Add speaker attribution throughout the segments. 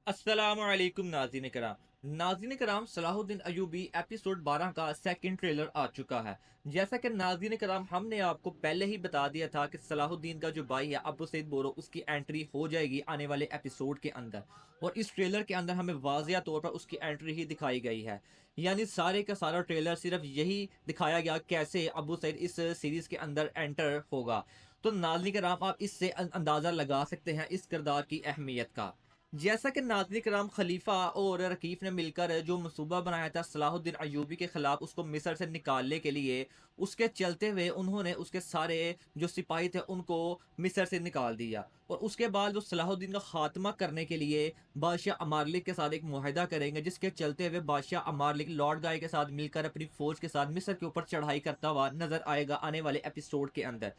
Speaker 1: अस्सलामुअलैकुम नाज़रीन कराम। सलाहुद्दीन अयूबी एपिसोड 12 का सेकंड ट्रेलर आ चुका है। जैसा कि नाज़रीन कराम हमने आपको पहले ही बता दिया था कि सलाहुद्दीन का जो भाई है अबू सईद बोरो उसकी एंट्री हो जाएगी आने वाले एपिसोड के अंदर, और इस ट्रेलर के अंदर हमें वाज़िया तौर पर उसकी एंट्री ही दिखाई गई है। यानी सारे का सारा ट्रेलर सिर्फ यही दिखाया गया कैसे अबू सईद इस सीरीज़ के अंदर एंटर होगा। तो नाज़रीन कराम आप इससे अंदाज़ा लगा सकते हैं इस किरदार की अहमियत का। जैसा कि नाज़रीन कराम खलीफा और रकीफ ने मिलकर जो मनसूबा बनाया था सलाहुद्दीन अयूबी के खिलाफ उसको मिस्र से निकालने के लिए, उसके चलते हुए उन्होंने उसके सारे जो सिपाही थे उनको मिस्र से निकाल दिया, और उसके बाद वो सलाहुद्दीन का खात्मा करने के लिए बादशाह अमारलिक के साथ एक मुआहदा करेंगे, जिसके चलते हुए बादशाह अमारलिक लॉर्ड गाय के साथ मिलकर अपनी फौज के साथ मिस्र के ऊपर चढ़ाई करता हुआ नजर आएगा आने वाले एपिसोड के अंदर,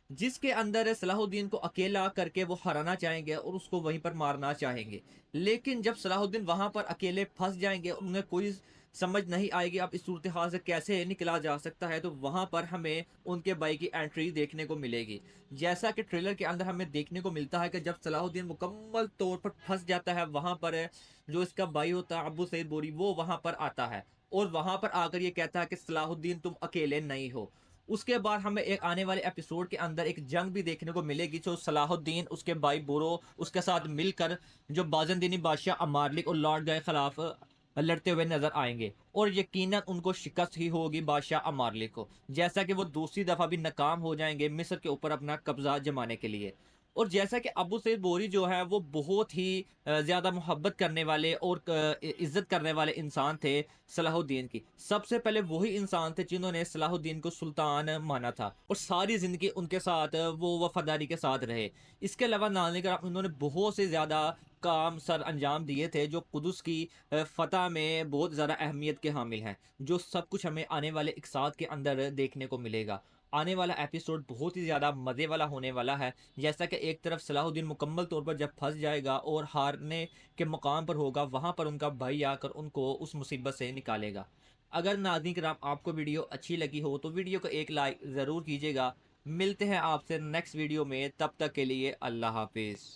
Speaker 1: जिसके अंदर सलाहुद्दीन को अकेला करके वो हराना चाहेंगे और उसको वहीं पर मारना चाहेंगे। लेकिन जब सलाहुद्दीन वहां पर अकेले फंस जाएंगे, उन्हें कोई समझ नहीं आएगी अब इस सूरत हाल से कैसे निकला जा सकता है, तो वहां पर हमें उनके भाई की एंट्री देखने को मिलेगी। जैसा कि ट्रेलर के अंदर हमें देखने को मिलता है कि जब सलाहुद्दीन मुकम्मल तौर पर फंस जाता है, वहां पर जो इसका भाई होता है अबू सईद बोरी वो वहां पर आता है, और वहां पर आकर ये कहता है कि सलाहुद्दीन तुम अकेले नहीं हो। उसके बाद हमें एक आने वाले एपिसोड के अंदर एक जंग भी देखने को मिलेगी, जो सलाहुद्दीन उसके भाई बुरो उसके साथ मिलकर जो बाजनदीनी बादशाह अमारलिक और लॉर्ड गए खिलाफ लड़ते हुए नजर आएंगे, और यकीनन उनको शिकस्त ही होगी बादशाह अमारलिक को, जैसा कि वो दूसरी दफा भी नाकाम हो जाएंगे मिस्र के ऊपर अपना कब्जा जमाने के लिए। और जैसा कि अबू सईद बोरी जो है वो बहुत ही ज़्यादा मोहब्बत करने वाले और इज़्ज़त करने वाले इंसान थे सलाहुद्दीन की। सबसे पहले वही इंसान थे जिन्होंने सलाहुद्दीन को सुल्तान माना था, और सारी ज़िंदगी उनके साथ वो वफादारी के साथ रहे। इसके अलावा नानी का उन्होंने बहुत से ज़्यादा काम सर अंजाम दिए थे जो कुदस की फ़तह में बहुत ज़्यादा अहमियत के हामिल हैं, जो सब कुछ हमें आने वाले इक़्सात के अंदर देखने को मिलेगा। आने वाला एपिसोड बहुत ही ज़्यादा मज़े वाला होने वाला है। जैसा कि एक तरफ सलाहुद्दीन मुकम्मल तौर पर जब फंस जाएगा और हारने के मुकाम पर होगा, वहाँ पर उनका भाई आकर उनको उस मुसीबत से निकालेगा। अगर नाज़रीन कराम आपको वीडियो अच्छी लगी हो तो वीडियो को एक लाइक ज़रूर कीजिएगा। मिलते हैं आपसे नेक्स्ट वीडियो में, तब तक के लिए अल्लाह हाफिज़।